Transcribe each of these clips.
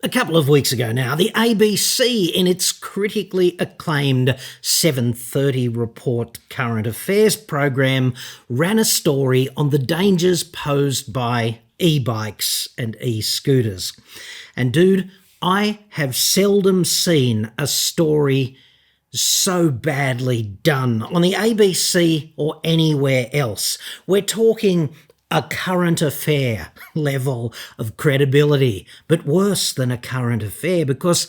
A couple of weeks ago now, the ABC, in its critically acclaimed 7:30 Report current affairs program, ran a story on the dangers posed by e-bikes and e-scooters. And dude, I have seldom seen a story so badly done on the ABC or anywhere else. We're talking a current affair level of credibility, but worse than a current affair because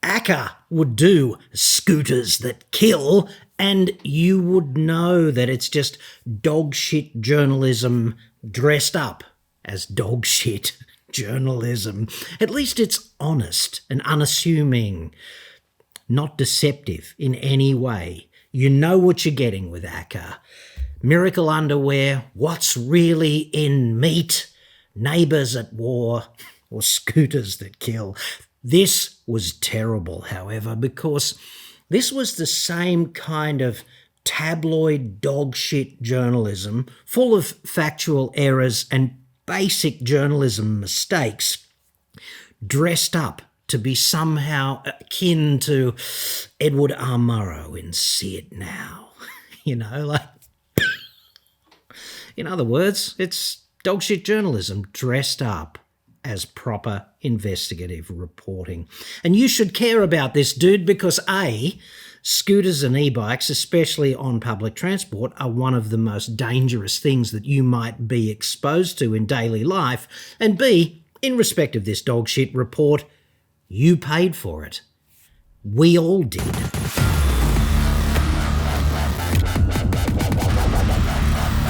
ACCA would do scooters that kill, and you would know that it's just dog shit journalism dressed up as dog shit journalism. At least it's honest and unassuming, not deceptive in any way. You know what you're getting with ACCA. Miracle underwear, what's really in meat, neighbours at war, or scooters that kill. This was terrible, however, because this was the same kind of tabloid dog shit journalism, full of factual errors and basic journalism mistakes, dressed up to be somehow akin to Edward R. Murrow in See It Now. You know, like, in other words, it's dog shit journalism dressed up as proper investigative reporting. And you should care about this, dude, because A, scooters and e-bikes, especially on public transport, are one of the most dangerous things that you might be exposed to in daily life. And B, in respect of this dog shit report, you paid for it. We all did.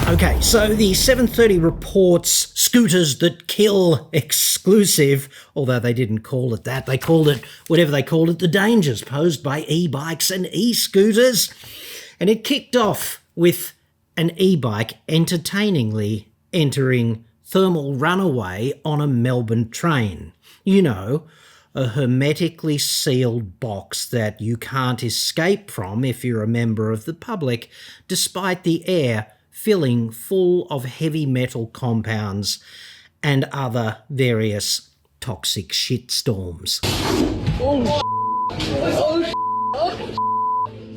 Okay, so the 7:30 Report's Scooters That Kill exclusive, although they didn't call it that, they called it whatever they called it, the dangers posed by e-bikes and e-scooters. And it kicked off with an e-bike entertainingly entering thermal runaway on a Melbourne train. You know, a hermetically sealed box that you can't escape from if you're a member of the public, despite the air filling full of heavy metal compounds and other various toxic shitstorms.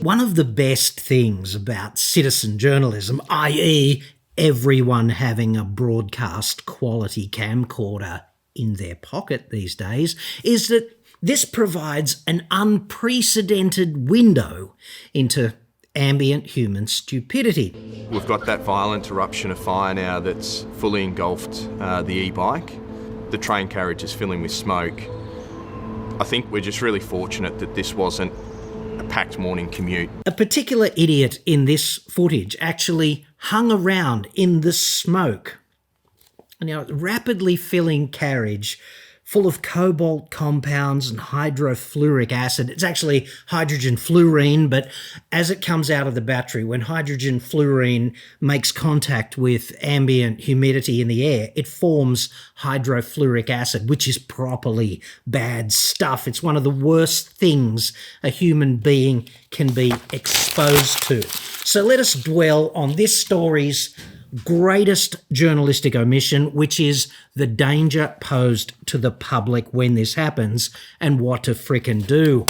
One of the best things about citizen journalism, i.e. everyone having a broadcast quality camcorder in their pocket these days, is that this provides an unprecedented window into ambient human stupidity. We've got that violent eruption of fire now that's fully engulfed the e-bike. The train carriage is filling with smoke. I think we're just really fortunate that this wasn't a packed morning commute. A particular idiot in this footage actually hung around in the smoke. Now, rapidly filling carriage full of cobalt compounds and hydrofluoric acid. It's actually hydrogen fluorine, but as it comes out of the battery, when hydrogen fluorine makes contact with ambient humidity in the air, it forms hydrofluoric acid, which is properly bad stuff. It's one of the worst things a human being can be exposed to. So let us dwell on this story's greatest journalistic omission, which is the danger posed to the public when this happens and what to frickin' do.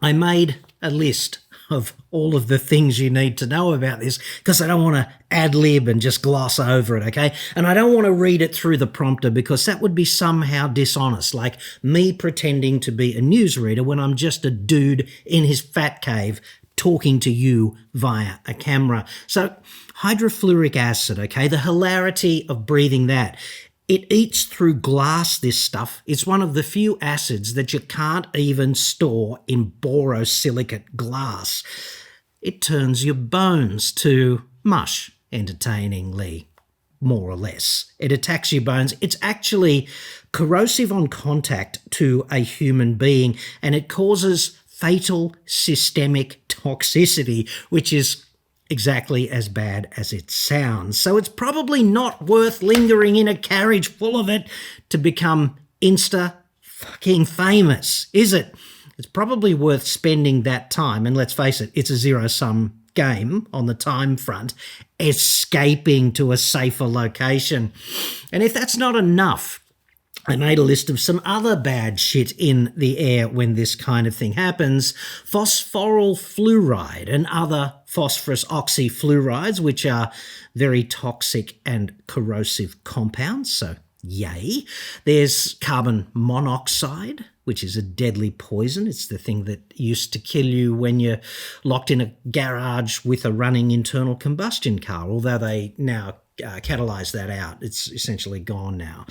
I made a list of all of the things you need to know about this because I don't want to ad-lib and just gloss over it, okay? And I don't want to read it through the prompter because that would be somehow dishonest, like me pretending to be a newsreader when I'm just a dude in his fat cave talking to you via a camera. So hydrofluoric acid, okay, the hilarity of breathing that. It eats through glass, this stuff. It's one of the few acids that you can't even store in borosilicate glass. It turns your bones to mush, entertainingly, more or less. It attacks your bones. It's actually corrosive on contact to a human being, and it causes fatal systemic toxicity, which is exactly as bad as it sounds. So it's probably not worth lingering in a carriage full of it to become fucking famous, is it? It's probably worth spending that time, and let's face it, it's a zero-sum game on the time front, escaping to a safer location. And if that's not enough, I made a list of some other bad shit in the air when this kind of thing happens. Phosphoryl fluoride and other phosphorus oxyfluorides, which are very toxic and corrosive compounds, so yay. There's carbon monoxide, which is a deadly poison. It's the thing that used to kill you when you're locked in a garage with a running internal combustion car, although they now catalyze that out. It's essentially gone now.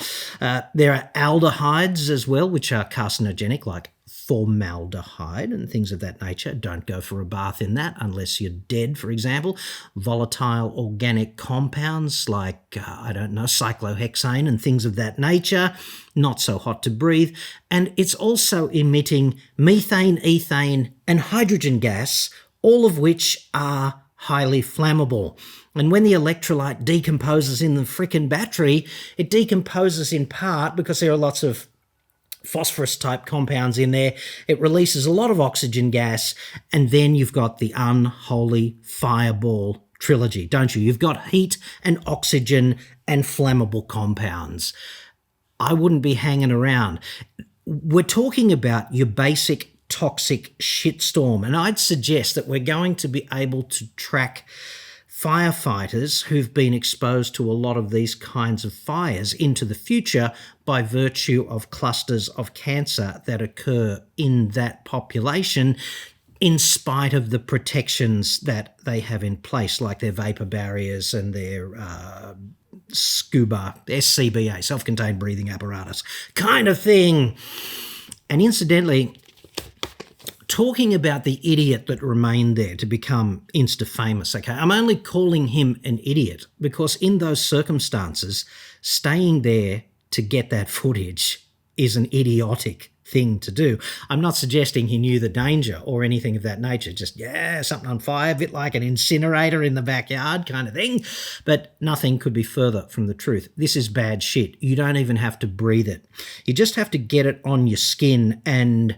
There are aldehydes as well, which are carcinogenic, like formaldehyde and things of that nature. Don't go for a bath in that unless you're dead, for example. Volatile organic compounds like, cyclohexane and things of that nature. Not so hot to breathe. And it's also emitting methane, ethane, and hydrogen gas, all of which are highly flammable. And when the electrolyte decomposes in the frickin' battery, it decomposes in part because there are lots of phosphorus-type compounds in there. It releases a lot of oxygen gas, and then you've got the unholy fireball trilogy, don't you? You've got heat and oxygen and flammable compounds. I wouldn't be hanging around. We're talking about your basic toxic shitstorm, and I'd suggest that we're going to be able to track firefighters who've been exposed to a lot of these kinds of fires into the future by virtue of clusters of cancer that occur in that population, in spite of the protections that they have in place, like their vapor barriers and their SCBA, SCBA, self-contained breathing apparatus kind of thing. And incidentally, talking about the idiot that remained there to become insta-famous, okay, I'm only calling him an idiot because in those circumstances, staying there to get that footage is an idiotic thing to do. I'm not suggesting he knew the danger or anything of that nature, just, something on fire, a bit like an incinerator in the backyard kind of thing, but nothing could be further from the truth. This is bad shit. You don't even have to breathe it. You just have to get it on your skin, and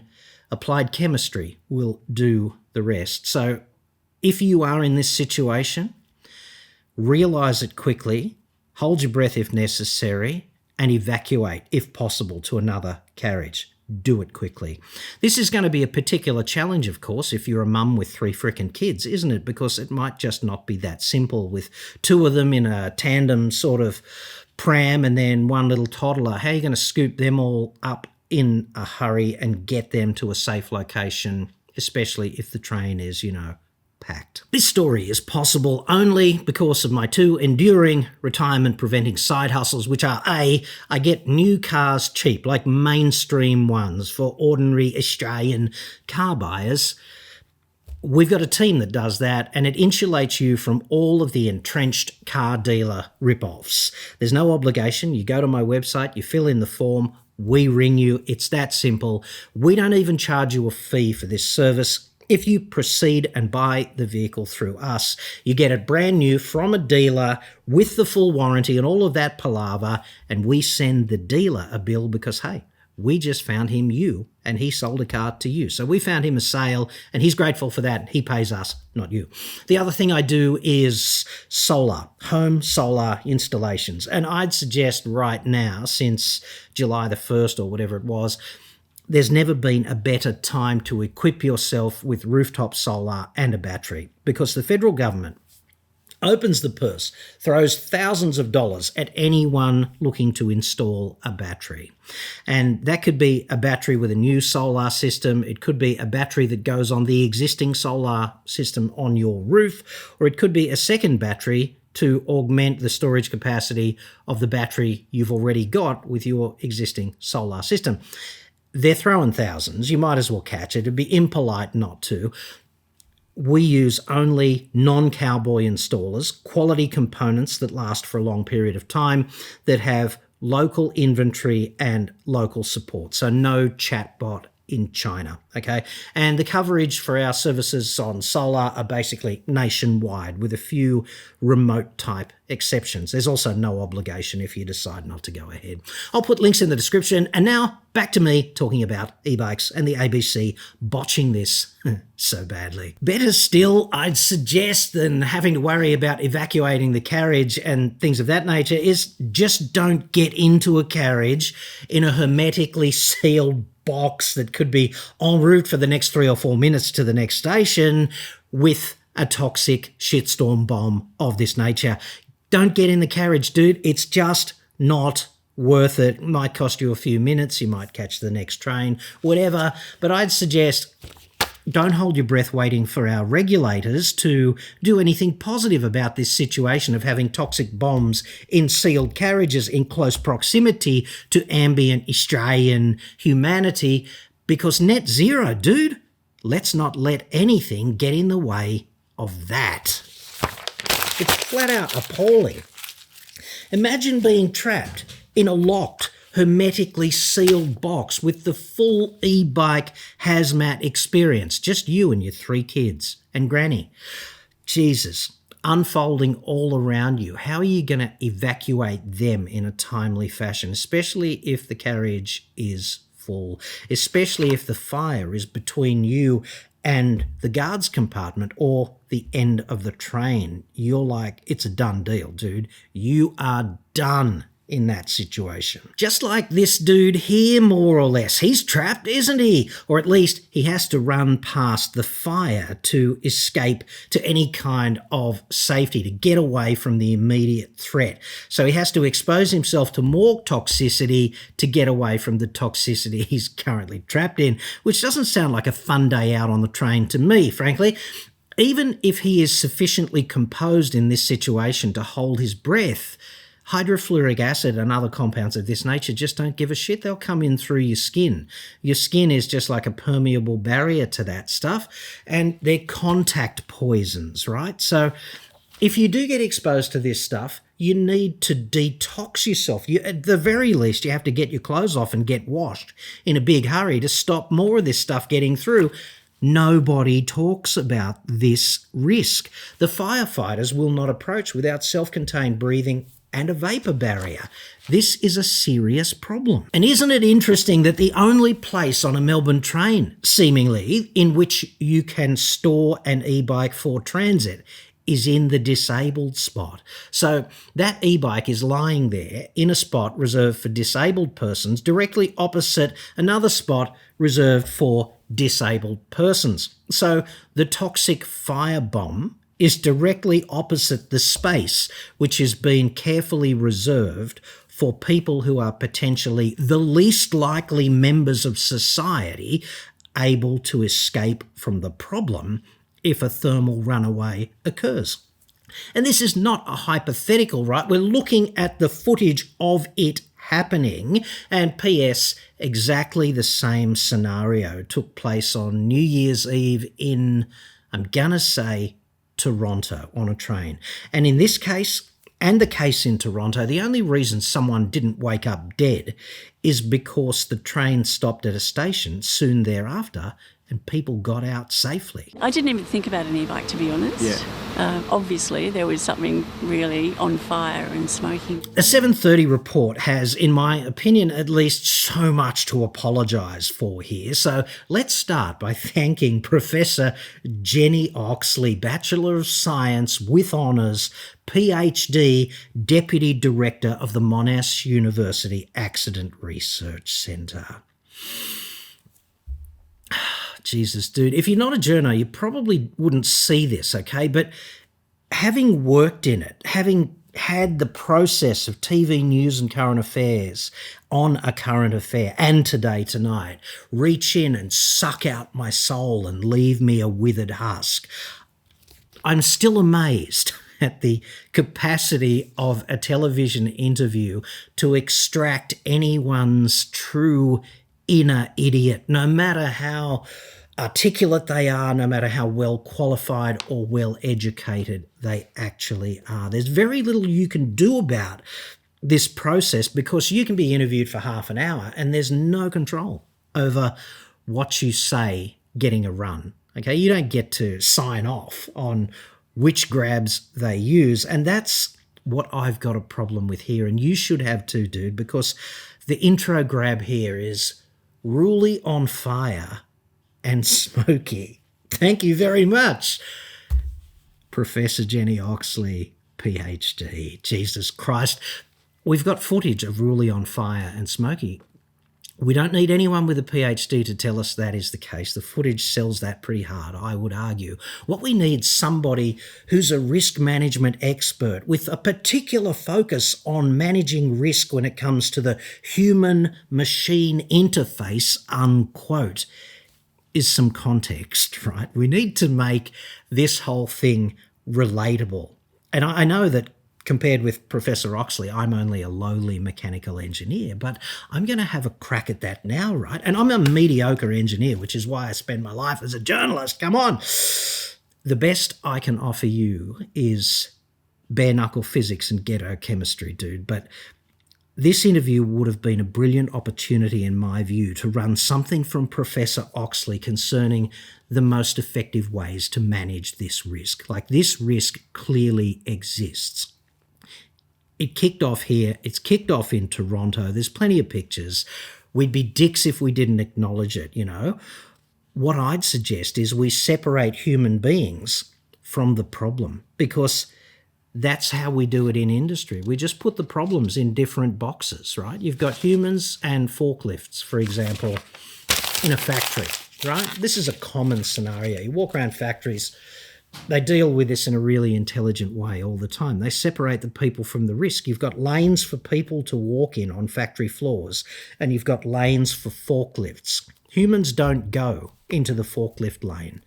applied chemistry will do the rest. So if you are in this situation, realise it quickly, hold your breath if necessary, and evacuate, if possible, to another carriage. Do it quickly. This is going to be a particular challenge, of course, if you're a mum with 3 frickin' kids, isn't it? Because it might just not be that simple with 2 of them in a tandem sort of pram and then one little toddler. How are you going to scoop them all up in a hurry and get them to a safe location, especially if the train is, packed? This story is possible only because of my 2 enduring retirement-preventing side hustles, which are A, I get new cars cheap, like mainstream ones for ordinary Australian car buyers. We've got a team that does that, and it insulates you from all of the entrenched car dealer rip-offs. There's no obligation. You go to my website, you fill in the form, we ring you. It's that simple. We don't even charge you a fee for this service. If you proceed and buy the vehicle through us, you get it brand new from a dealer with the full warranty and all of that palaver, and we send the dealer a bill because, hey, we just found him you, and he sold a car to you. So we found him a sale, and he's grateful for that. He pays us, not you. The other thing I do is solar, home solar installations. And I'd suggest right now, since July the 1st or whatever it was, there's never been a better time to equip yourself with rooftop solar and a battery, because the federal government opens the purse, throws thousands of dollars at anyone looking to install a battery. And that could be a battery with a new solar system. It could be a battery that goes on the existing solar system on your roof, or it could be a second battery to augment the storage capacity of the battery you've already got with your existing solar system. They're throwing thousands. You might as well catch it. It'd be impolite not to. We use only non-cowboy installers, quality components that last for a long period of time, that have local inventory and local support. So no chatbot in China, okay? And the coverage for our services on solar are basically nationwide with a few remote type exceptions. There's also no obligation if you decide not to go ahead. I'll put links in the description. And now back to me talking about e-bikes and the ABC botching this so badly. Better still, I'd suggest, than having to worry about evacuating the carriage and things of that nature, is just don't get into a carriage in a hermetically sealed box that could be en route for the next 3 or 4 minutes to the next station with a toxic shitstorm bomb of this nature. Don't get in the carriage, dude. It's just not worth it. It might cost you a few minutes. You might catch the next train, whatever. But I'd suggest don't hold your breath waiting for our regulators to do anything positive about this situation of having toxic bombs in sealed carriages in close proximity to ambient Australian humanity, because net zero, dude, let's not let anything get in the way of that. It's flat out appalling. Imagine being trapped in a locked, hermetically sealed box with the full e-bike hazmat experience. Just you and your 3 kids and granny. Jesus, unfolding all around you. How are you going to evacuate them in a timely fashion, especially if the carriage is full, especially if the fire is between you and the guards compartment or the end of the train? You're like, it's a done deal, dude. You are done in that situation. Just like this dude here, more or less. He's trapped, isn't he? Or at least he has to run past the fire to escape to any kind of safety, to get away from the immediate threat. So he has to expose himself to more toxicity to get away from the toxicity he's currently trapped in, which doesn't sound like a fun day out on the train to me, frankly. Even if he is sufficiently composed in this situation to hold his breath, hydrofluoric acid and other compounds of this nature just don't give a shit. They'll come in through your skin. Your skin is just like a permeable barrier to that stuff, and they're contact poisons, right? So if you do get exposed to this stuff, you need to detox yourself. At the very least, you have to get your clothes off and get washed in a big hurry to stop more of this stuff getting through. Nobody talks about this risk. The firefighters will not approach without self-contained breathing and a vapour barrier. This is a serious problem. And isn't it interesting that the only place on a Melbourne train, seemingly, in which you can store an e-bike for transit is in the disabled spot? So that e-bike is lying there in a spot reserved for disabled persons, directly opposite another spot reserved for disabled persons. So the toxic firebomb is directly opposite the space which has been carefully reserved for people who are potentially the least likely members of society able to escape from the problem if a thermal runaway occurs. And this is not a hypothetical, right? We're looking at the footage of it happening, and P.S. exactly the same scenario took place on New Year's Eve in, I'm gonna say, Toronto on a train. And in this case, and the case in Toronto, the only reason someone didn't wake up dead is because the train stopped at a station soon thereafter and people got out safely. I didn't even think about an e-bike, to be honest. Obviously, there was something really on fire and smoking. A 7:30 report has, in my opinion at least, so much to apologise for here. So let's start by thanking Professor Jenny Oxley, Bachelor of Science with Honours, PhD, Deputy Director of the Monash University Accident Research Centre. Jesus, dude, if you're not a journo, you probably wouldn't see this, okay? But having worked in it, having had the process of TV news and current affairs on a current affair and Today Tonight reach in and suck out my soul and leave me a withered husk, I'm still amazed at the capacity of a television interview to extract anyone's true inner idiot, no matter how articulate they are, no matter how well qualified or well educated they actually are. There's very little you can do about this process because you can be interviewed for half an hour and there's no control over what you say getting a run. Okay, you don't get to sign off on which grabs they use, and that's what I've got a problem with here, and you should have too, dude, because the intro grab here is Ruly on fire and smoky. Thank you very much, Professor Jenny Oxley, PhD. Jesus Christ. We've got footage of Ruly on fire and smoky. We don't need anyone with a PhD to tell us that is the case. The footage sells that pretty hard, I would argue. What we need is somebody who's a risk management expert with a particular focus on managing risk when it comes to the human-machine interface, unquote, is some context, right? We need to make this whole thing relatable. And I know that compared with Professor Oxley, I'm only a lowly mechanical engineer, but I'm going to have a crack at that now, right? And I'm a mediocre engineer, which is why I spend my life as a journalist. Come on. The best I can offer you is bare-knuckle physics and ghetto chemistry, dude. But this interview would have been a brilliant opportunity, in my view, to run something from Professor Oxley concerning the most effective ways to manage this risk. Like, this risk clearly exists. It kicked off here. It's kicked off in Toronto. There's plenty of pictures. We'd be dicks if we didn't acknowledge it, you know. What I'd suggest is we separate human beings from the problem, because that's how we do it in industry. We just put the problems in different boxes, right? You've got humans and forklifts, for example, in a factory, right? This is a common scenario. You walk around factories, they deal with this in a really intelligent way all the time. They separate the people from the risk. You've got lanes for people to walk in on factory floors, and you've got lanes for forklifts. Humans don't go into the forklift lane.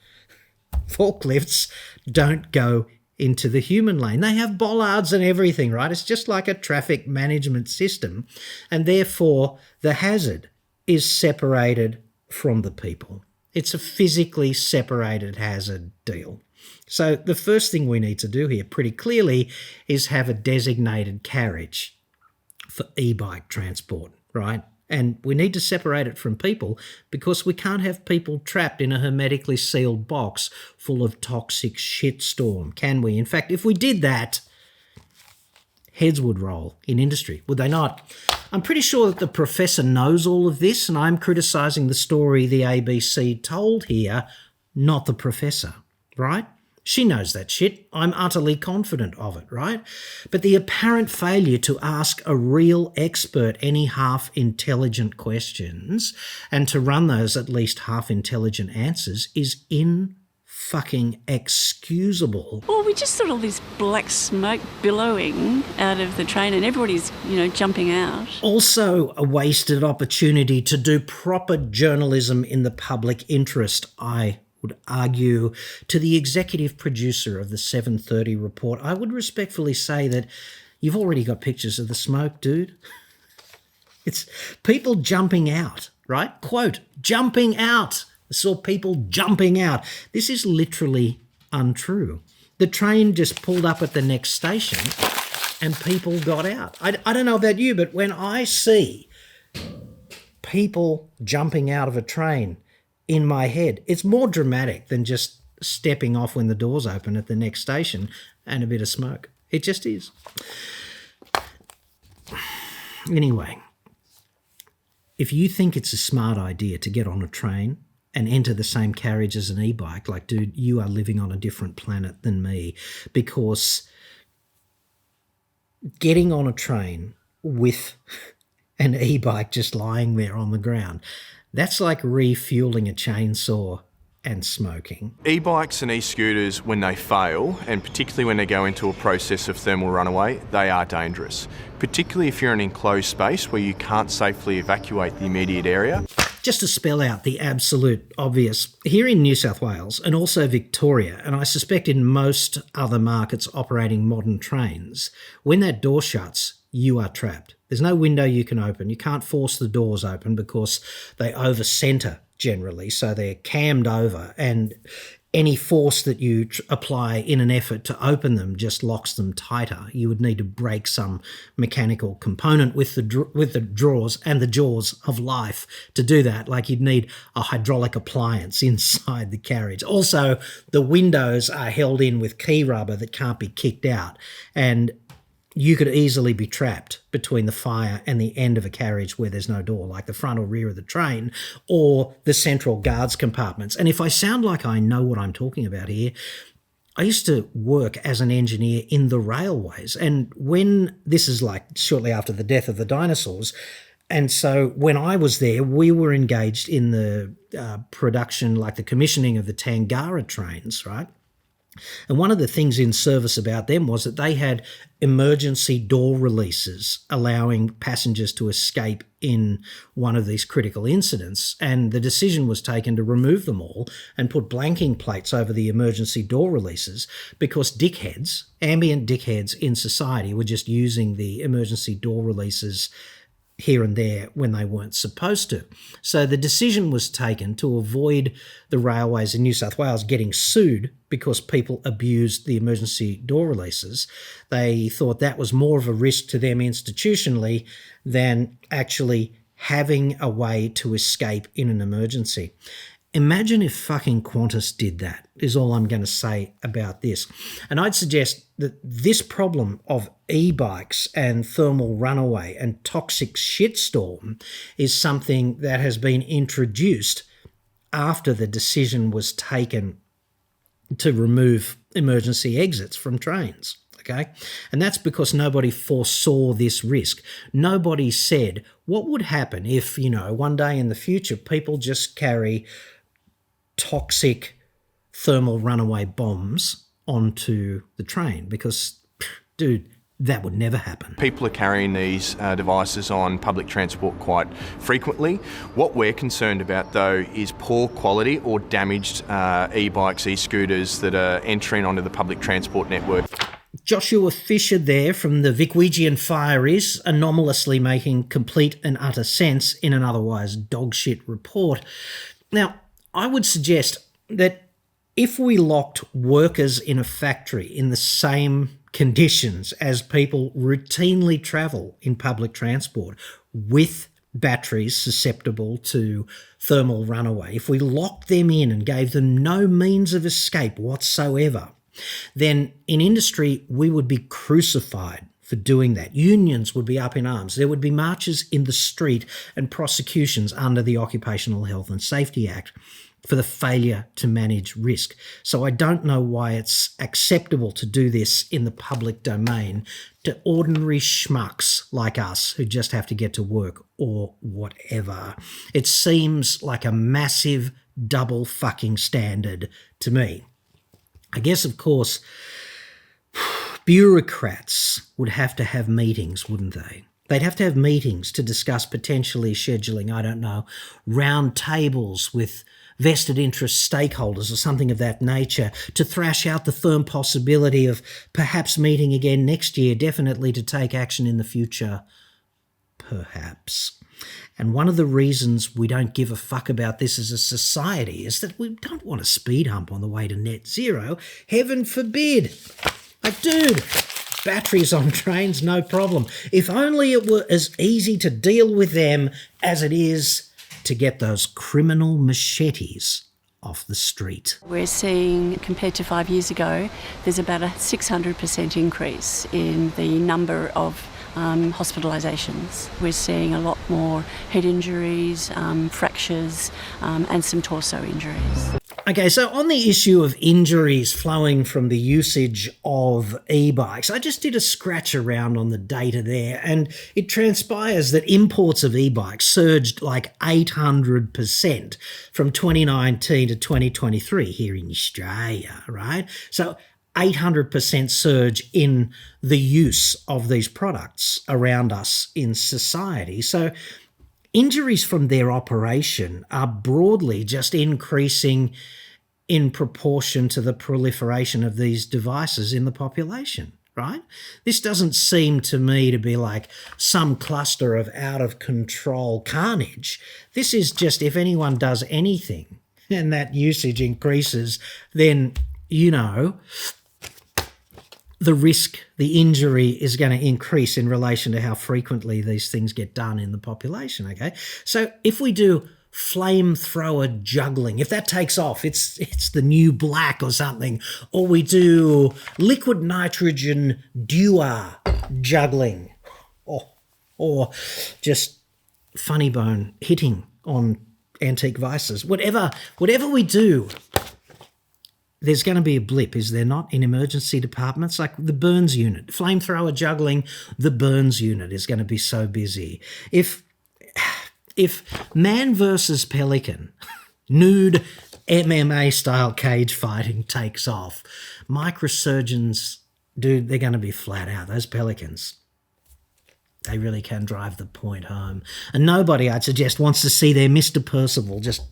Forklifts don't go into the human lane. They have bollards and everything, right? It's just like a traffic management system, and therefore the hazard is separated from the people. It's a physically separated hazard deal. So the first thing we need to do here pretty clearly is have a designated carriage for e-bike transport, right? And we need to separate it from people, because we can't have people trapped in a hermetically sealed box full of toxic shitstorm, can we? In fact, if we did that, heads would roll in industry, would they not? I'm pretty sure that the professor knows all of this, and I'm criticising the story the ABC told here, not the professor, right? She knows that shit. I'm utterly confident of it, right? But the apparent failure to ask a real expert any half-intelligent questions and to run those at least half-intelligent answers is fucking excusable. Well, we just saw all this black smoke billowing out of the train and everybody's, jumping out. Also a wasted opportunity to do proper journalism in the public interest, I would argue. To the executive producer of the 7:30 report, I would respectfully say that you've already got pictures of the smoke, dude. It's people jumping out, right? Quote, jumping out. I saw people jumping out. This is literally untrue. The train just pulled up at the next station and people got out. I don't know about you, but when I see people jumping out of a train in my head, it's more dramatic than just stepping off when the doors open at the next station and a bit of smoke. It just is. Anyway, if you think it's a smart idea to get on a train and enter the same carriage as an e-bike, like, dude, you are living on a different planet than me, because getting on a train with an e-bike just lying there on the ground, that's like refueling a chainsaw and smoking. E-bikes and e-scooters, when they fail, and particularly when they go into a process of thermal runaway, they are dangerous, particularly if you're in an enclosed space where you can't safely evacuate the immediate area. Just to spell out the absolute obvious, here in New South Wales and also Victoria, and I suspect in most other markets operating modern trains, when that door shuts, you are trapped. There's no window you can open. You can't force the doors open because they over-centre generally, so they're cammed over. And any force that you apply in an effort to open them just locks them tighter. You would need to break some mechanical component with the drawers and the jaws of life to do that. Like you'd need a hydraulic appliance inside the carriage. Also, the windows are held in with key rubber that can't be kicked out, and you could easily be trapped between the fire and the end of a carriage where there's no door, like the front or rear of the train, or the central guards compartments. And if I sound like I know what I'm talking about here, I used to work as an engineer in the railways. And when this is like shortly after the death of the dinosaurs, and so when I was there, we were engaged in the production, like the commissioning of the Tangara trains, right? And one of the things in service about them was that they had emergency door releases allowing passengers to escape in one of these critical incidents. And the decision was taken to remove them all and put blanking plates over the emergency door releases because dickheads, ambient dickheads in society, were just using the emergency door releases here and there when they weren't supposed to. So the decision was taken to avoid the railways in New South Wales getting sued because people abused the emergency door releases. They thought that was more of a risk to them institutionally than actually having a way to escape in an emergency. Imagine if fucking Qantas did that, is all I'm going to say about this. And I'd suggest that this problem of e-bikes and thermal runaway and toxic shitstorm is something that has been introduced after the decision was taken to remove emergency exits from trains, okay? And that's because nobody foresaw this risk. Nobody said, what would happen if, one day in the future people just carry toxic thermal runaway bombs onto the train? Because, dude, that would never happen. People are carrying these devices on public transport quite frequently. What we're concerned about, though, is poor quality or damaged e-bikes, e-scooters that are entering onto the public transport network. Joshua Fisher there from the Vickwitchian Fire is anomalously making complete and utter sense in an otherwise dogshit report. Now, I would suggest that if we locked workers in a factory in the same conditions as people routinely travel in public transport with batteries susceptible to thermal runaway, if we locked them in and gave them no means of escape whatsoever, then in industry we would be crucified for doing that. Unions would be up in arms. There would be marches in the street and prosecutions under the Occupational Health and Safety Act for the failure to manage risk. So I don't know why it's acceptable to do this in the public domain to ordinary schmucks like us who just have to get to work or whatever. It seems like a massive double fucking standard to me. I guess, of course, bureaucrats would have to have meetings, wouldn't they? They'd have to have meetings to discuss potentially scheduling, I don't know, round tables with vested interest stakeholders or something of that nature to thrash out the firm possibility of perhaps meeting again next year, definitely to take action in the future, perhaps. And one of the reasons we don't give a fuck about this as a society is that we don't want a speed hump on the way to net zero. Heaven forbid. Like, dude, batteries on trains, no problem. If only it were as easy to deal with them as it is to get those criminal machetes off the street. We're seeing, compared to 5 years ago, there's about a 600% increase in the number of hospitalisations. We're seeing a lot more head injuries, fractures, and some torso injuries. Okay, so on the issue of injuries flowing from the usage of e-bikes, I just did a scratch around on the data there, and it transpires that imports of e-bikes surged like 800% from 2019 to 2023 here in Australia, right? So 800% surge in the use of these products around us in society. So injuries from their operation are broadly just increasing in proportion to the proliferation of these devices in the population, right? This doesn't seem to me to be like some cluster of out-of-control carnage. This is just if anyone does anything and that usage increases, then, the risk, the injury is going to increase in relation to how frequently these things get done in the population, okay? So if we do flamethrower juggling, if that takes off, it's the new black or something, or we liquid nitrogen dewar juggling, or just funny bone hitting on antique vices, whatever we do, there's going to be a blip, is there not, in emergency departments? Like the burns unit, flamethrower juggling, the burns unit is going to be so busy. If man versus pelican, nude MMA style cage fighting takes off, microsurgeons, dude, they're going to be flat out. Those pelicans, they really can drive the point home. And nobody, I'd suggest, wants to see their Mr. Percival just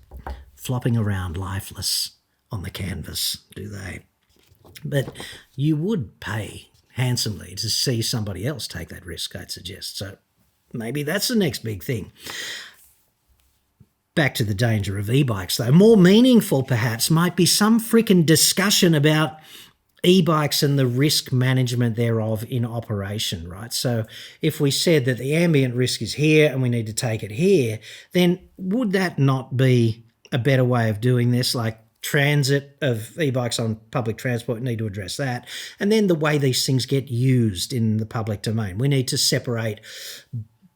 flopping around lifeless on the canvas, do they? But you would pay handsomely to see somebody else take that risk, I'd suggest. So maybe that's the next big thing. Back to the danger of e-bikes, though. More meaningful, perhaps, might be some freaking discussion about e-bikes and the risk management thereof in operation, right? So if we said that the ambient risk is here and we need to take it here, then would that not be a better way of doing this? Like transit of e-bikes on public transport, need to address that. And then the way these things get used in the public domain. We need to separate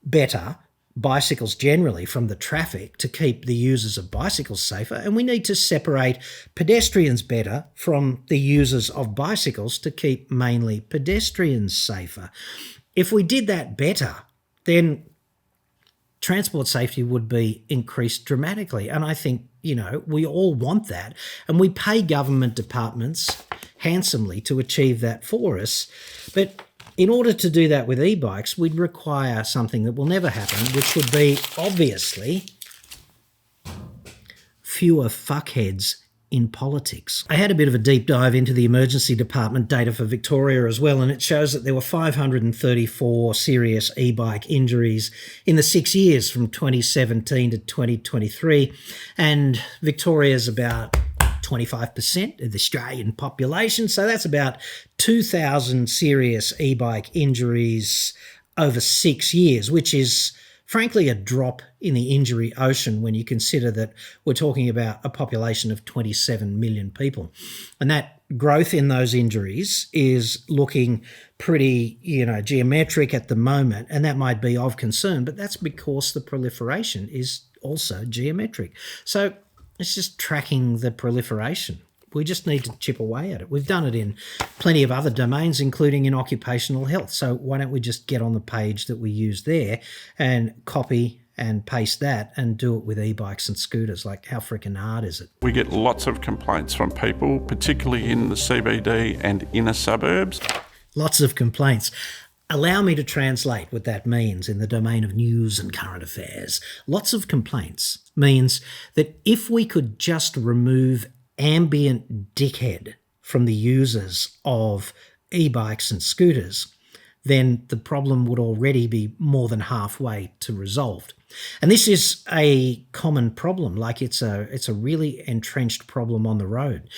better bicycles generally from the traffic to keep the users of bicycles safer, and we need to separate pedestrians better from the users of bicycles to keep mainly pedestrians safer. If we did that better, then transport safety would be increased dramatically. And I think, we all want that. And we pay government departments handsomely to achieve that for us. But in order to do that with e-bikes, we'd require something that will never happen, which would be, obviously, fewer fuckheads in politics. I had a bit of a deep dive into the emergency department data for Victoria as well, and it shows that there were 534 serious e-bike injuries in the 6 years from 2017 to 2023, and Victoria's about 25% of the Australian population, so that's about 2,000 serious e-bike injuries over 6 years, which is frankly a drop in the injury ocean when you consider that we're talking about a population of 27 million people. And that growth in those injuries is looking pretty, geometric at the moment, and that might be of concern, but that's because the proliferation is also geometric. So it's just tracking the proliferation. We just need to chip away at it. We've done it in plenty of other domains, including in occupational health. So why don't we just get on the page that we use there and copy and paste that and do it with e-bikes and scooters? Like, how freaking hard is it? We get lots of complaints from people, particularly in the CBD and inner suburbs. Lots of complaints. Allow me to translate what that means in the domain of news and current affairs. Lots of complaints means that if we could just remove ambient dickhead from the users of e-bikes and scooters, then the problem would already be more than halfway to resolved. And this is a common problem, like it's a really entrenched problem on the road.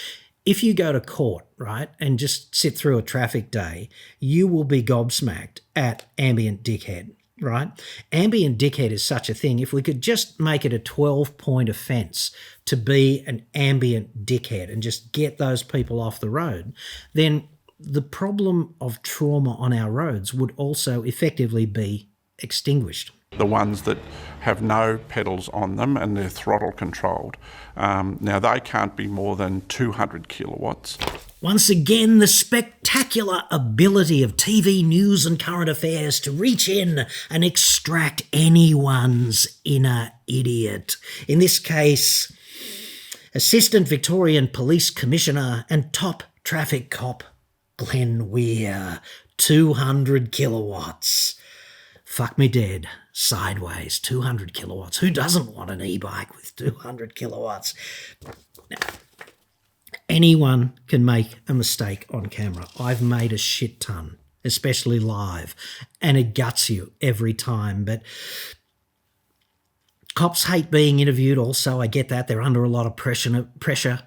If you go to court, right, and just sit through a traffic day, you will be gobsmacked at ambient dickhead, right? Ambient dickhead is such a thing. If we could just make it a 12-point offence to be an ambient dickhead and just get those people off the road, then the problem of trauma on our roads would also effectively be extinguished. The ones that have no pedals on them and they're throttle controlled. Now they can't be more than 200 kilowatts. Once again, the spectacular ability of TV news and current affairs to reach in and extract anyone's inner idiot. In this case, Assistant Victorian Police Commissioner and top traffic cop Glenn Weir, 200 kilowatts. Fuck me dead. Sideways, 200 kilowatts. Who doesn't want an e-bike with 200 kilowatts? Now, anyone can make a mistake on camera. I've made a shit ton, especially live, and it guts you every time. But Cops hate being interviewed also, I get that. They're under a lot of pressure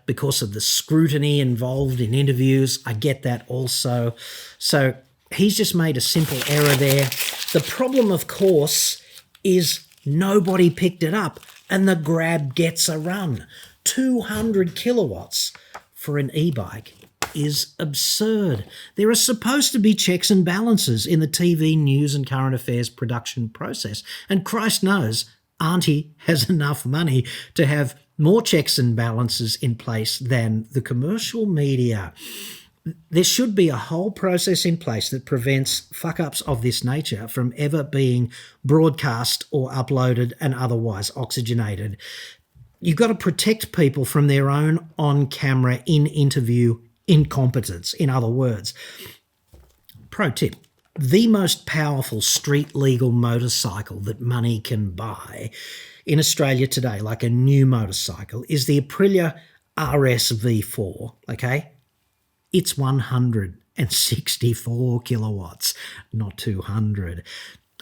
because of the scrutiny involved in interviews. I get that also. So he's just made a simple error there. The problem, of course, is nobody picked it up and the grab gets a run. 200 kilowatts for an e-bike is absurd. There are supposed to be checks and balances in the TV news and current affairs production process. And Christ knows, Auntie has enough money to have more checks and balances in place than the commercial media. There should be a whole process in place that prevents fuck-ups of this nature from ever being broadcast or uploaded and otherwise oxygenated. You've got to protect people from their own on-camera, in-interview incompetence. In other words, pro tip, the most powerful street legal motorcycle that money can buy in Australia today, like a new motorcycle, is the Aprilia RS V4, okay? It's 164 kilowatts, not 200.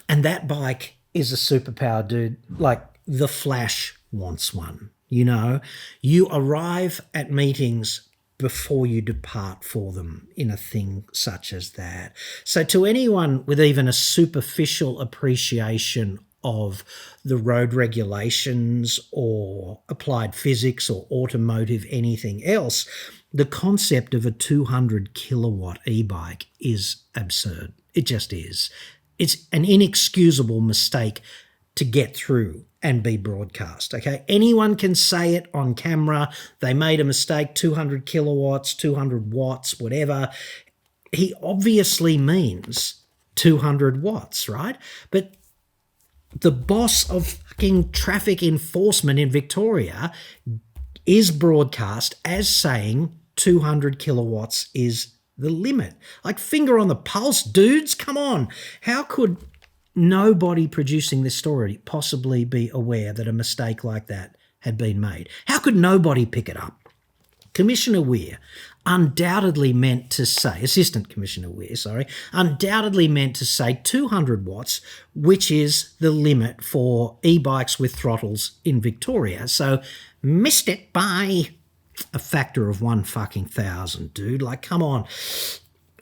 And that bike is a superpower, dude. Like, the Flash wants one, you know? You arrive at meetings before you depart for them in a thing such as that. So to anyone with even a superficial appreciation of the road regulations or applied physics or automotive anything else, the concept of a 200 kilowatt e-bike is absurd. It just is. It's an inexcusable mistake to get through and be broadcast, okay? Anyone can say it on camera. They made a mistake, 200 kilowatts, 200 watts, whatever. He obviously means 200 watts, right? But the boss of fucking traffic enforcement in Victoria is broadcast as saying 200 kilowatts is the limit. Like, finger on the pulse, dudes, come on. How could nobody producing this story possibly be aware that a mistake like that had been made? How could nobody pick it up? Commissioner Weir undoubtedly meant to say, Assistant Commissioner Weir, undoubtedly meant to say 200 watts, which is the limit for e-bikes with throttles in Victoria. So missed it by a factor of 1,000, dude. Like, come on.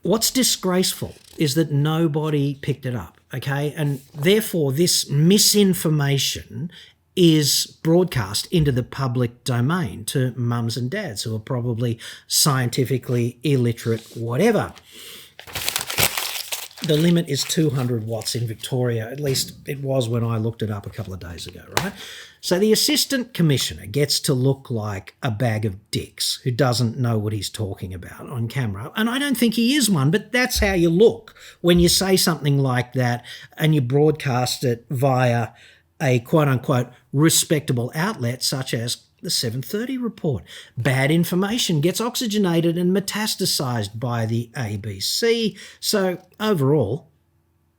What's disgraceful is that nobody picked it up, okay? And therefore, this misinformation is broadcast into the public domain to mums and dads who are probably scientifically illiterate, whatever. The limit is 200 watts in Victoria. At least it was when I looked it up a couple of days ago, right? So the Assistant Commissioner gets to look like a bag of dicks who doesn't know what he's talking about on camera. And I don't think he is one, but that's how you look when you say something like that and you broadcast it via a quote-unquote respectable outlet such as the 7:30 report. Bad information gets oxygenated and metastasized by the ABC. So overall,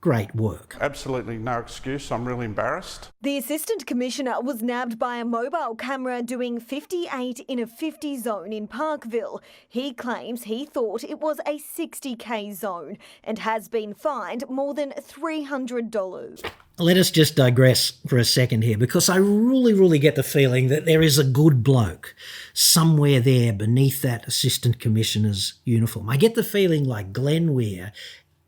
great work. Absolutely no excuse. I'm really embarrassed. The Assistant Commissioner was nabbed by a mobile camera doing 58 in a 50 zone in Parkville. He claims he thought it was a 60k zone and has been fined more than $300. Let us just digress for a second here, because I really get the feeling that there is a good bloke somewhere there beneath that Assistant Commissioner's uniform. I get the feeling like Glenn Weir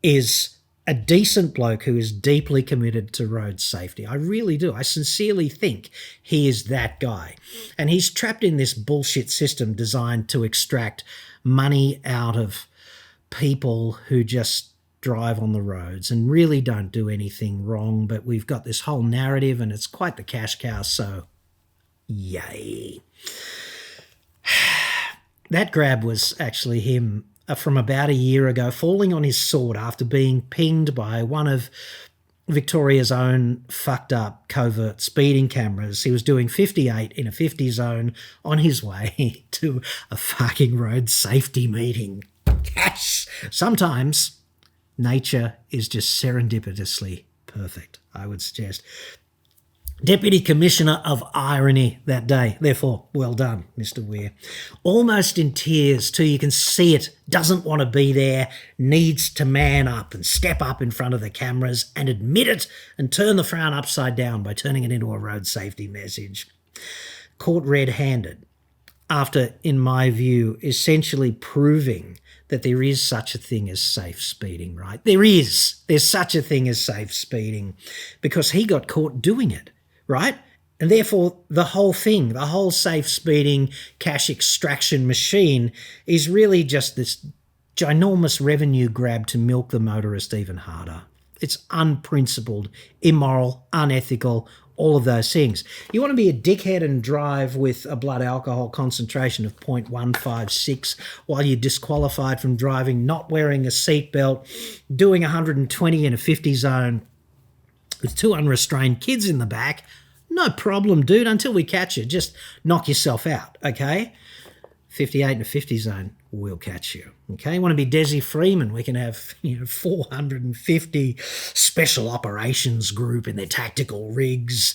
is a decent bloke who is deeply committed to road safety. I really do. I sincerely think he is that guy. And he's trapped in this bullshit system designed to extract money out of people who just drive on the roads and really don't do anything wrong. But we've got this whole narrative and it's quite the cash cow, so yay. That grab was actually him from about a year ago, falling on his sword after being pinged by one of Victoria's own fucked up covert speeding cameras. He was doing 58 in a 50 zone on his way to a fucking road safety meeting. Gosh, sometimes nature is just serendipitously perfect, I would suggest. Deputy Commissioner of Irony that day. Therefore, well done, Mr. Weir. Almost in tears too, you can see it, doesn't want to be there, needs to man up and step up in front of the cameras and admit it and turn the frown upside down by turning it into a road safety message. Caught red-handed after, in my view, essentially proving that there is such a thing as safe speeding, right? There's such a thing as safe speeding because he got caught doing it. Right? And therefore, the whole thing, the whole safe speeding cash extraction machine is really just this ginormous revenue grab to milk the motorist even harder. It's unprincipled, immoral, unethical, all of those things. You want to be a dickhead and drive with a blood alcohol concentration of 0.156 while you're disqualified from driving, not wearing a seatbelt, doing 120 in a 50 zone, with 2 unrestrained kids in the back, no problem, dude. Until we catch you, just knock yourself out, okay? 58 in a 50 zone, we'll catch you, okay? You want to be Desi Freeman, we can have 450 special operations group in their tactical rigs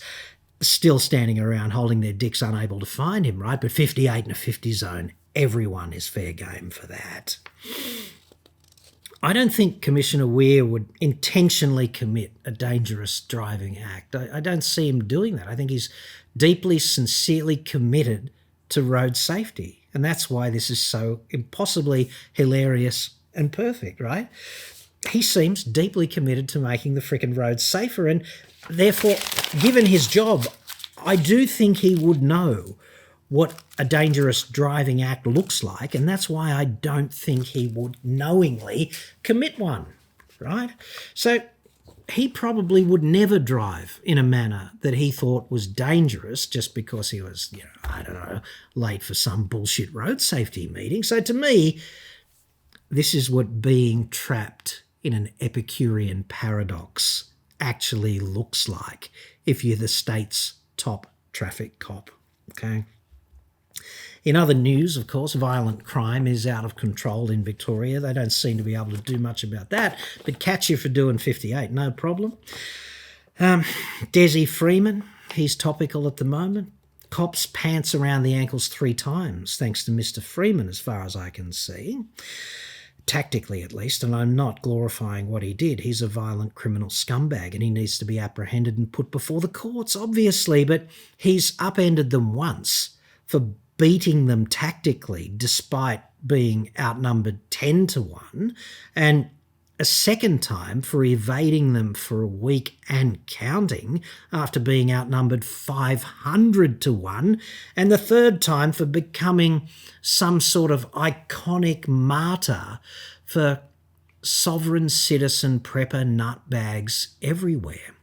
still standing around holding their dicks unable to find him, right? But 58 in a 50 zone, everyone is fair game for that. I don't think Commissioner Weir would intentionally commit a dangerous driving act. I don't see him doing that. I think he's deeply, sincerely committed to road safety. And that's why this is so impossibly hilarious and perfect, right? He seems deeply committed to making the frickin' roads safer. And therefore, given his job, I do think he would know what a dangerous driving act looks like, and that's why I don't think he would knowingly commit one, right? So he probably would never drive in a manner that he thought was dangerous just because he was, late for some bullshit road safety meeting. So to me, this is what being trapped in an Epicurean paradox actually looks like if you're the state's top traffic cop, okay? In other news, of course, violent crime is out of control in Victoria. They don't seem to be able to do much about that, but catch you for doing 58, no problem. Desi Freeman, he's topical at the moment. Cops pants around the ankles 3 times, thanks to Mr. Freeman, as far as I can see. Tactically, at least, and I'm not glorifying what he did. He's a violent criminal scumbag and he needs to be apprehended and put before the courts, obviously, but he's upended them once for beating them tactically despite being outnumbered 10 to 1, and a second time for evading them for a week and counting after being outnumbered 500 to 1, and the third time for becoming some sort of iconic martyr for sovereign citizen prepper nutbags everywhere.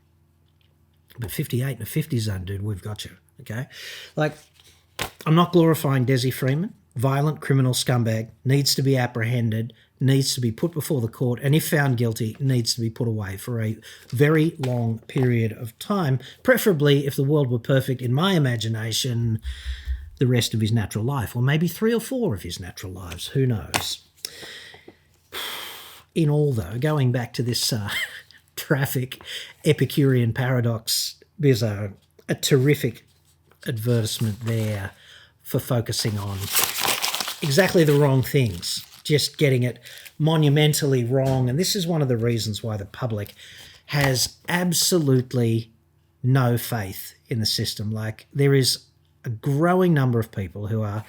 But 58 in a 50 zone, dude, we've got you, okay? I'm not glorifying Desi Freeman. Violent criminal scumbag, needs to be apprehended, needs to be put before the court, and if found guilty, needs to be put away for a very long period of time, preferably, if the world were perfect, in my imagination, the rest of his natural life, or maybe 3 or 4 of his natural lives, who knows. In all, though, going back to this traffic Epicurean paradox, there's a terrific advertisement there for focusing on exactly the wrong things, just getting it monumentally wrong. And this is one of the reasons why the public has absolutely no faith in the system. There is a growing number of people who are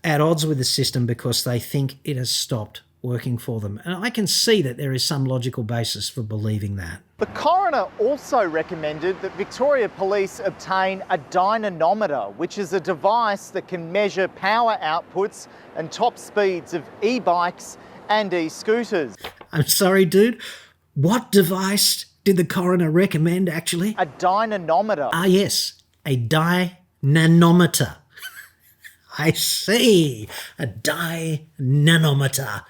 at odds with the system because they think it has stopped working for them. And I can see that there is some logical basis for believing that. The coroner also recommended that Victoria Police obtain a dynamometer, which is a device that can measure power outputs and top speeds of e-bikes and e-scooters. I'm sorry, dude. What device did the coroner recommend, actually? A dynamometer. Ah, yes, a dynamometer. I see, a dynamometer.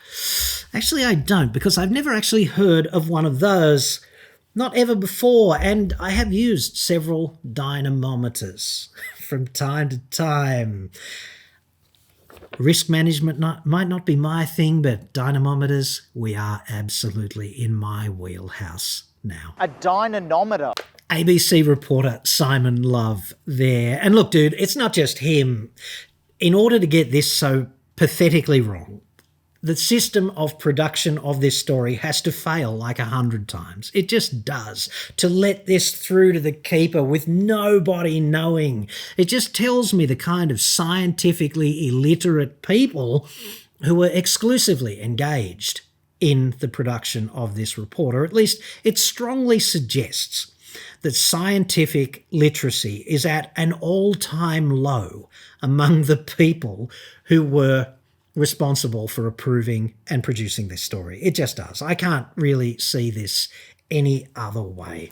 Actually, I don't, because I've never actually heard of one of those. Not ever before, and I have used several dynamometers from time to time. Risk management might not be my thing, but dynamometers, we are absolutely in my wheelhouse now. A dynamometer. ABC reporter Simon Love there. And look, dude, it's not just him. In order to get this so pathetically wrong, the system of production of this story has to fail like 100 times. It just does. To let this through to the keeper with nobody knowing. It just tells me the kind of scientifically illiterate people who were exclusively engaged in the production of this report, or at least it strongly suggests that scientific literacy is at an all-time low among the people who were responsible for approving and producing this story. It just does. I can't really see this any other way.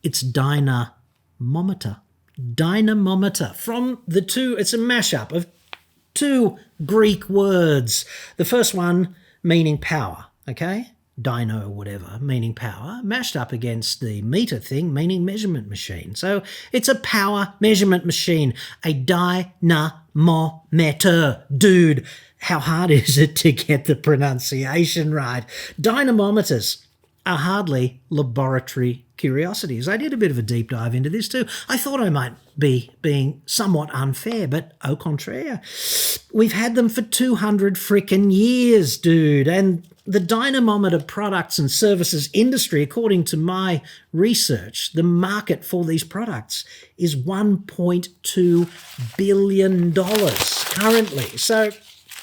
It's dynamometer. Dynamometer. From the two, it's a mashup of two Greek words. The first one meaning power, okay? Dyno, whatever, meaning power, mashed up against the meter thing, meaning measurement machine. So it's a power measurement machine, a dynamometer. Dude, how hard is it to get the pronunciation right? Dynamometers are hardly laboratory curiosities. I did a bit of a deep dive into this too. I thought I might be being somewhat unfair, but au contraire. We've had them for 200 frickin' years, dude, and the dynamometer products and services industry, according to my research, the market for these products is $1.2 billion currently. So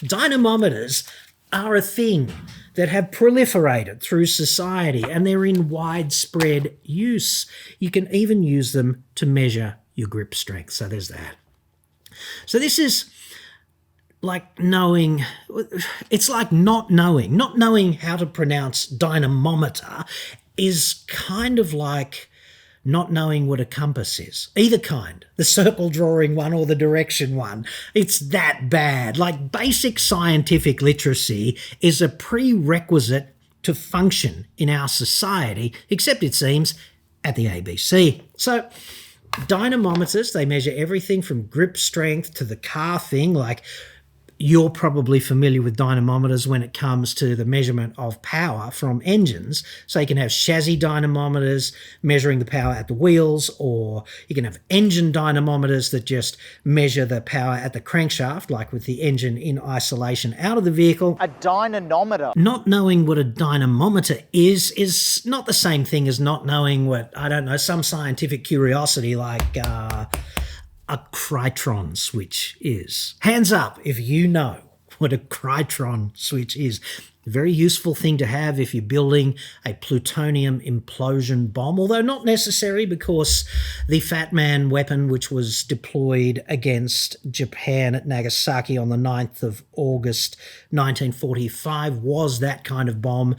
dynamometers are a thing that have proliferated through society and they're in widespread use. You can even use them to measure your grip strength. So there's that. So this is like knowing, it's like not knowing how to pronounce dynamometer is kind of like not knowing what a compass is. Either kind, the circle drawing one or the direction one. It's that bad. Like basic scientific literacy is a prerequisite to function in our society, except it seems at the ABC. So dynamometers, they measure everything from grip strength to the car thing, like you're probably familiar with dynamometers when it comes to the measurement of power from engines. So you can have chassis dynamometers measuring the power at the wheels, or you can have engine dynamometers that just measure the power at the crankshaft, like with the engine in isolation out of the vehicle. A dynamometer. Not knowing what a dynamometer is not the same thing as not knowing what, I don't know, some scientific curiosity like a Crytron switch is. Hands up if you know what a Crytron switch is. A very useful thing to have if you're building a plutonium implosion bomb, although not necessary because the Fat Man weapon, which was deployed against Japan at Nagasaki on the 9th of August 1945, was that kind of bomb,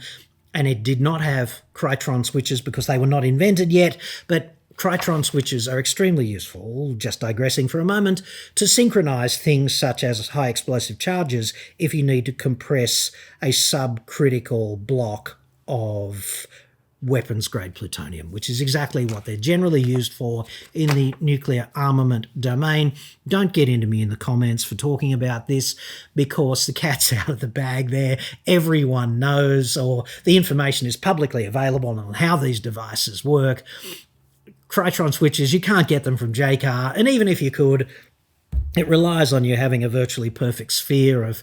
and it did not have Crytron switches because they were not invented yet, but Crytron switches are extremely useful, just digressing for a moment, to synchronise things such as high explosive charges if you need to compress a subcritical block of weapons-grade plutonium, which is exactly what they're generally used for in the nuclear armament domain. Don't get into me in the comments for talking about this because the cat's out of the bag there. Everyone knows, or the information is publicly available on how these devices work. Crytron switches, you can't get them from JCAR, and even if you could, it relies on you having a virtually perfect sphere of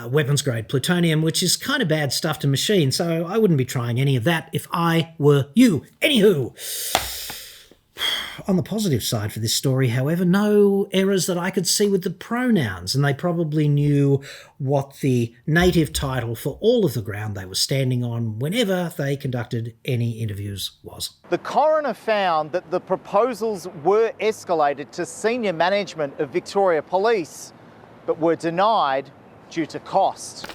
weapons-grade plutonium, which is kind of bad stuff to machine, so I wouldn't be trying any of that if I were you. Anywho, on the positive side for this story, however, no errors that I could see with the pronouns, and they probably knew what the native title for all of the ground they were standing on whenever they conducted any interviews was. The coroner found that the proposals were escalated to senior management of Victoria Police, but were denied due to cost.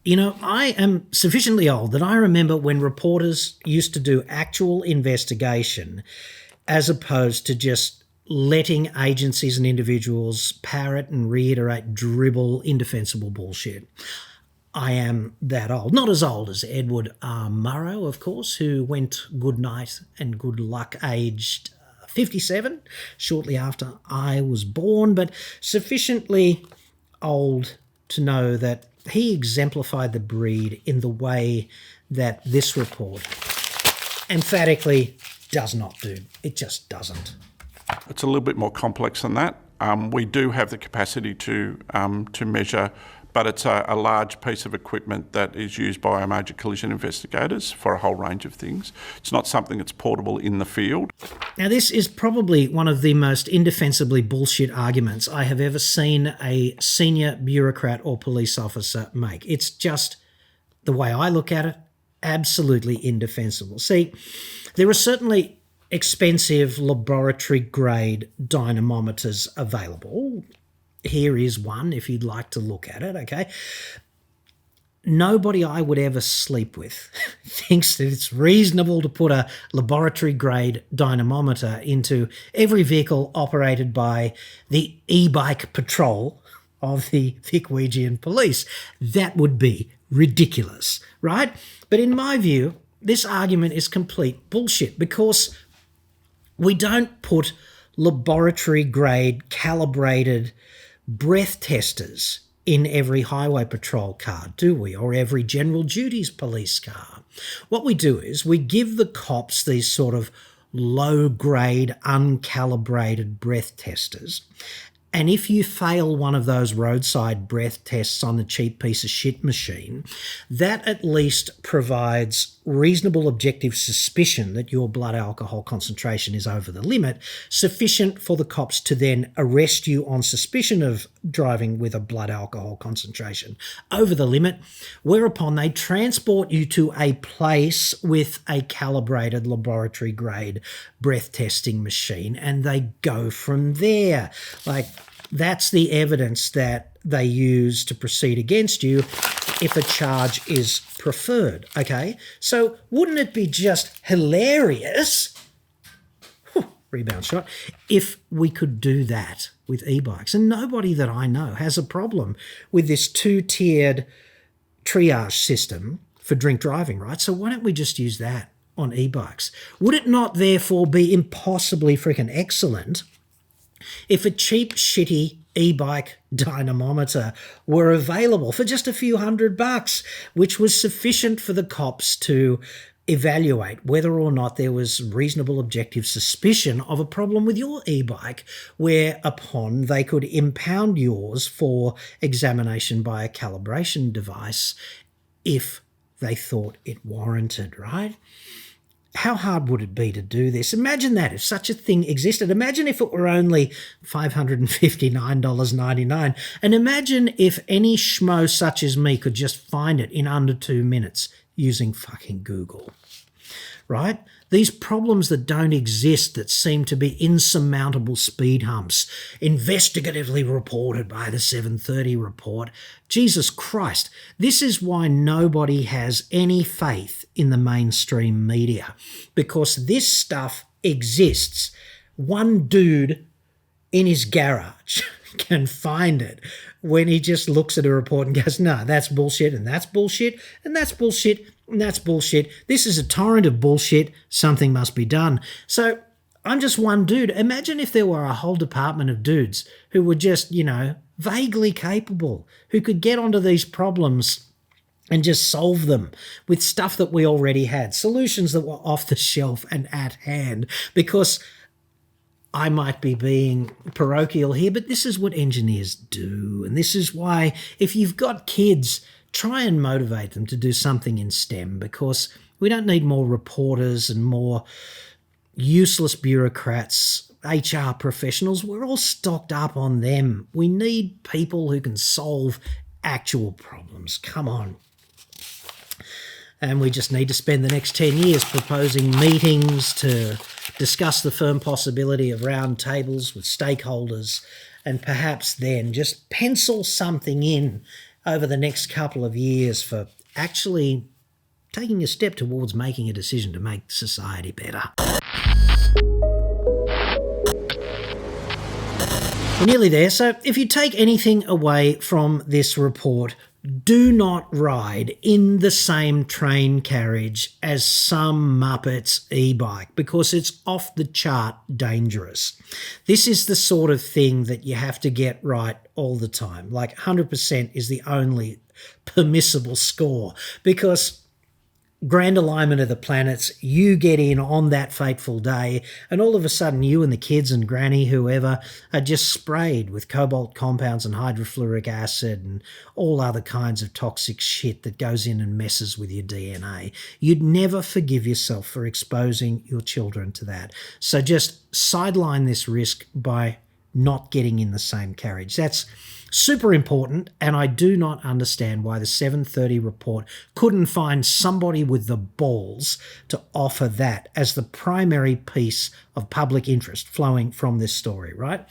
You know, I am sufficiently old that I remember when reporters used to do actual investigation as opposed to just letting agencies and individuals parrot and reiterate dribble indefensible bullshit. I am that old. Not as old as Edward R. Murrow, of course, who went good night and good luck aged 57, shortly after I was born, but sufficiently old to know that he exemplified the breed in the way that this report emphatically does not do. It just doesn't. It's a little bit more complex than that. We do have the capacity to measure, but it's a large piece of equipment that is used by our major collision investigators for a whole range of things. It's not something that's portable in the field. Now, this is probably one of the most indefensibly bullshit arguments I have ever seen a senior bureaucrat or police officer make. It's just, the way I look at it, absolutely indefensible. See, there are certainly expensive laboratory-grade dynamometers available. Here is one if you'd like to look at it, okay? Nobody I would ever sleep with thinks that it's reasonable to put a laboratory-grade dynamometer into every vehicle operated by the e-bike patrol of the Vickwheejian police. That would be ridiculous, right? But in my view, this argument is complete bullshit, because we don't put laboratory-grade calibrated breath testers in every highway patrol car, do we? Or every general duties police car. What we do is we give the cops these sort of low-grade, uncalibrated breath testers. And if you fail one of those roadside breath tests on the cheap piece of shit machine, that at least provides reasonable objective suspicion that your blood alcohol concentration is over the limit, sufficient for the cops to then arrest you on suspicion of driving with a blood alcohol concentration over the limit, whereupon they transport you to a place with a calibrated laboratory-grade breath testing machine, and they go from there. Like, that's the evidence that they use to proceed against you if a charge is preferred, okay? So wouldn't it be just hilarious, rebound shot, if we could do that with e-bikes? And nobody that I know has a problem with this two-tiered triage system for drink driving, right? So why don't we just use that on e-bikes? Would it not therefore be impossibly freaking excellent if a cheap, shitty e-bike dynamometer were available for just a few $100, which was sufficient for the cops to evaluate whether or not there was reasonable objective suspicion of a problem with your e-bike, whereupon they could impound yours for examination by a calibration device if they thought it warranted, right? How hard would it be to do this? Imagine that, if such a thing existed. Imagine if it were only $559.99. And imagine if any schmo such as me could just find it in under 2 minutes using fucking Google, right? These problems that don't exist, that seem to be insurmountable speed humps, investigatively reported by the 730 report. Jesus Christ, this is why nobody has any faith in the mainstream media, because this stuff exists. One dude in his garage can find it when he just looks at a report and goes, no, that's bullshit, and that's bullshit, and that's bullshit, and that's bullshit. This is a torrent of bullshit. Something must be done. So I'm just one dude. Imagine if there were a whole department of dudes who were just, vaguely capable, who could get onto these problems and just solve them with stuff that we already had, solutions that were off the shelf and at hand. Because I might be being parochial here, but this is what engineers do. And this is why, if you've got kids, try and motivate them to do something in STEM, because we don't need more reporters and more useless bureaucrats, HR professionals. We're all stocked up on them. We need people who can solve actual problems. Come on. And we just need to spend the next 10 years proposing meetings to discuss the firm possibility of round tables with stakeholders, and perhaps then just pencil something in over the next couple of years for actually taking a step towards making a decision to make society better. We're nearly there. So if you take anything away from this report, do not ride in the same train carriage as some Muppet's e-bike, because it's off the chart dangerous. This is the sort of thing that you have to get right all the time. Like 100% is the only permissible score, because grand alignment of the planets, you get in on that fateful day, and all of a sudden you and the kids and granny, whoever, are just sprayed with cobalt compounds and hydrofluoric acid and all other kinds of toxic shit that goes in and messes with your DNA. You'd never forgive yourself for exposing your children to that. So just sideline this risk by not getting in the same carriage. That's super important, and I do not understand why the 7:30 report couldn't find somebody with the balls to offer that as the primary piece of public interest flowing from this story, right?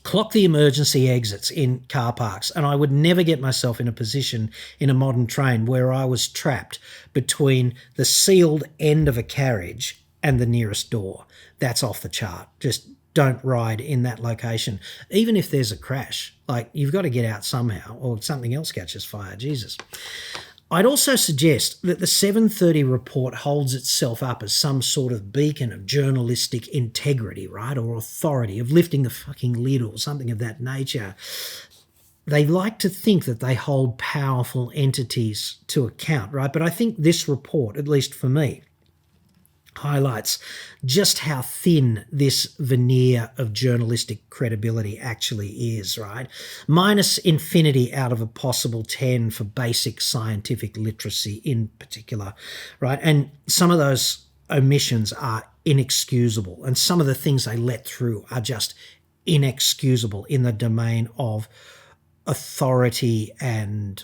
Clock the emergency exits in car parks, and I would never get myself in a position in a modern train where I was trapped between the sealed end of a carriage and the nearest door. That's off the chart. Just don't ride in that location. Even if there's a crash, like, you've got to get out somehow or something else catches fire. Jesus. I'd also suggest that the 7:30 report holds itself up as some sort of beacon of journalistic integrity, right, or authority, of lifting the fucking lid or something of that nature. They like to think that they hold powerful entities to account, right? But I think this report, at least for me, highlights just how thin this veneer of journalistic credibility actually is, right? Minus infinity out of a possible 10 for basic scientific literacy in particular, right? And some of those omissions are inexcusable, and some of the things they let through are just inexcusable in the domain of authority and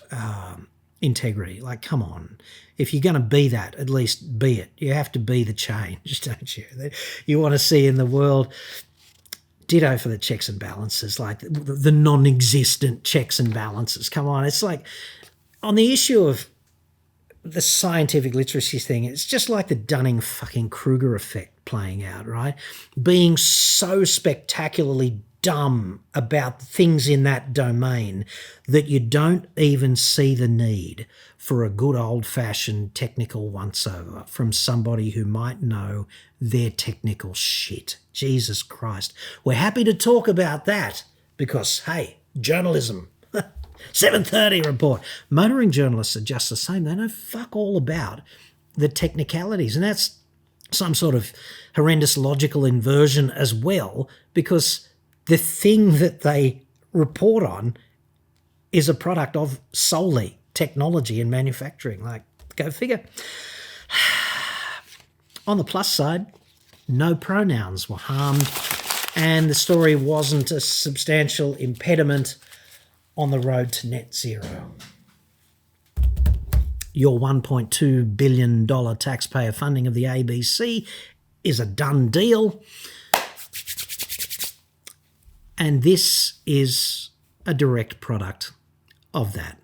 integrity. Like, come on. If you're going to be that, at least be it. You have to be the change, don't you? You want to see in the world. Ditto for the checks and balances, like the non-existent checks and balances. Come on. It's like, on the issue of the scientific literacy thing, it's just like the Dunning-fucking-Kruger effect playing out, right? Being so spectacularly dumb about things in that domain that you don't even see the need for a good old-fashioned technical once-over from somebody who might know their technical shit. Jesus Christ. We're happy to talk about that because, hey, journalism. 7:30 report. Motoring journalists are just the same. They know fuck all about the technicalities, and that's some sort of horrendous logical inversion as well, because the thing that they report on is a product of solely technology and manufacturing. Like, go figure. On the plus side, no pronouns were harmed, and the story wasn't a substantial impediment on the road to net zero. Your $1.2 billion taxpayer funding of the ABC is a done deal. And this is a direct product of that.